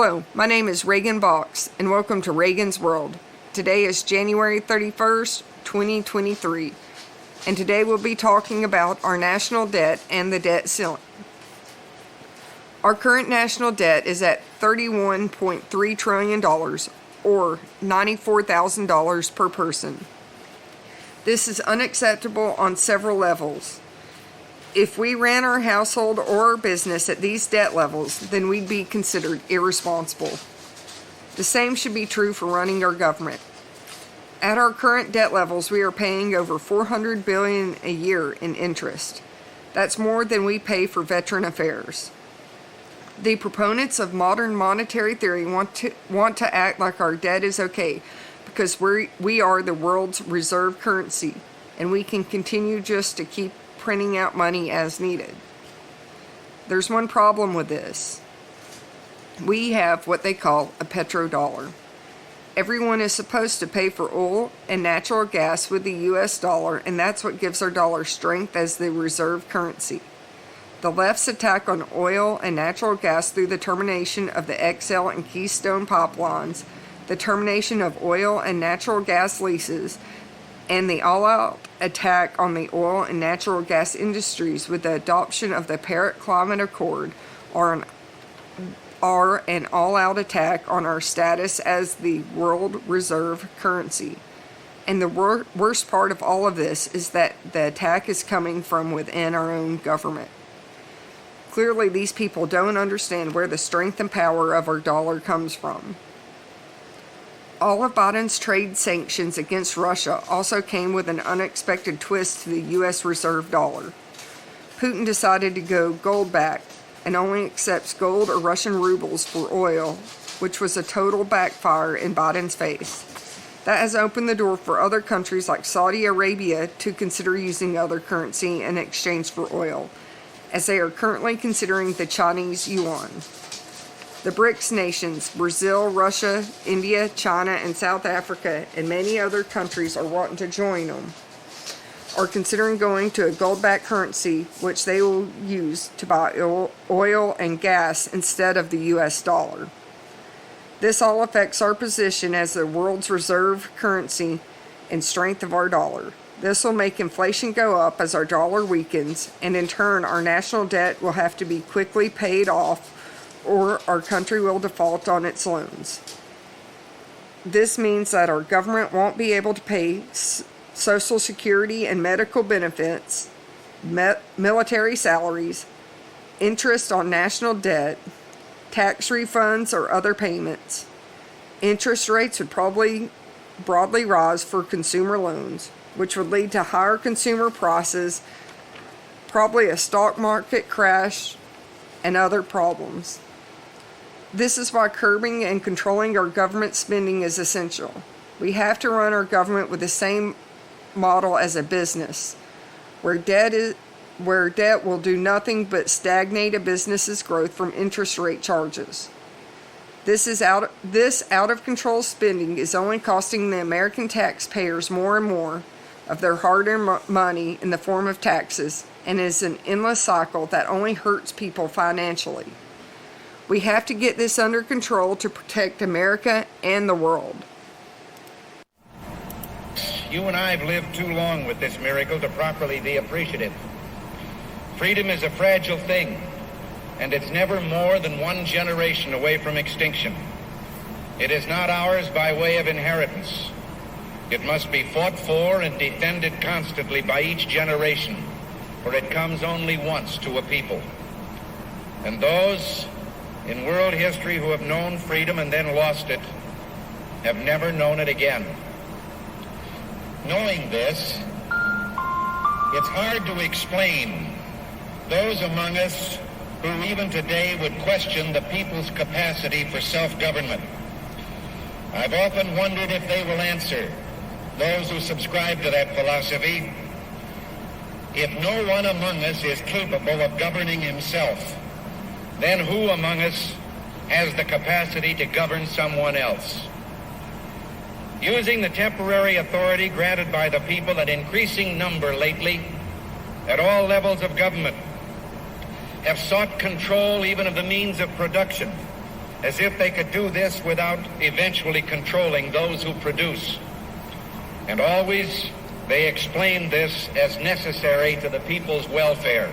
Hello, my name is Reagan Box, and welcome to Reagan's World. Today is January 31st, 2023, and today we'll be talking about our national debt and the debt ceiling. Our current national debt is at $31.3 trillion, or $94,000 per person. This is unacceptable on several levels. If we ran our household or our business at these debt levels, then we'd be considered irresponsible. The same should be true for running our government. At our current debt levels, we are paying over $400 billion a year in interest. That's more than we pay for veteran affairs. The proponents of modern monetary theory want to act like our debt is okay because we are the world's reserve currency, and we can continue just to keep printing out money as needed. There's one problem with this. We have what they call a petrodollar. Everyone is supposed to pay for oil and natural gas with the US dollar, and that's what gives our dollar strength as the reserve currency. The left's attack on oil and natural gas through the termination of the XL and Keystone pipelines, the termination of oil and natural gas leases, and the all-out attack on the oil and natural gas industries with the adoption of the Paris Climate Accord are an all-out attack on our status as the world reserve currency. And the worst part of all of this is that the attack is coming from within our own government. Clearly, these people don't understand where the strength and power of our dollar comes from. All of Biden's trade sanctions against Russia also came with an unexpected twist to the U.S. reserve dollar. Putin decided to go gold-backed and only accepts gold or Russian rubles for oil, which was a total backfire in Biden's face. That has opened the door for other countries like Saudi Arabia to consider using other currency in exchange for oil, as they are currently considering the Chinese yuan. The BRICS nations, Brazil, Russia, India, China, and South Africa, and many other countries are wanting to join them, are considering going to a gold-backed currency, which they will use to buy oil and gas instead of the US dollar. This all affects our position as the world's reserve currency and strength of our dollar. This will make inflation go up as our dollar weakens, and in turn our national debt will have to be quickly paid off, or our country will default on its loans. This means that our government won't be able to pay Social Security and medical benefits, military salaries, interest on national debt, tax refunds, or other payments. Interest rates would probably broadly rise for consumer loans, which would lead to higher consumer prices, probably a stock market crash, and other problems. This is why curbing and controlling our government spending is essential. We have to run our government with the same model as a business, where debt will do nothing but stagnate a business's growth from interest rate charges. This out of control spending is only costing the American taxpayers more and more of their hard-earned money in the form of taxes, and is an endless cycle that only hurts people financially. We have to get this under control to protect America and the world. You and I have lived too long with this miracle to properly be appreciative. Freedom is a fragile thing, and it's never more than one generation away from extinction. It is not ours by way of inheritance. It must be fought for and defended constantly by each generation, for it comes only once to a people. And those in world history who have known freedom and then lost it have never known it again. Knowing this, it's hard to explain those among us who even today would question the people's capacity for self-government. I've often wondered if they will answer, those who subscribe to that philosophy, if no one among us is capable of governing himself, then who among us has the capacity to govern someone else? Using the temporary authority granted by the people in increasing number lately at all levels of government, have sought control even of the means of production, as if they could do this without eventually controlling those who produce. And always they explained this as necessary to the people's welfare.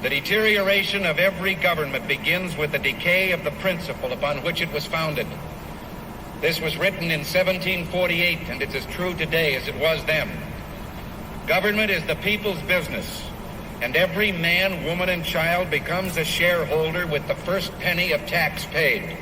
The deterioration of every government begins with the decay of the principle upon which it was founded. This was written in 1748, and it's as true today as it was then. Government is the people's business, and every man, woman, and child becomes a shareholder with the first penny of tax paid.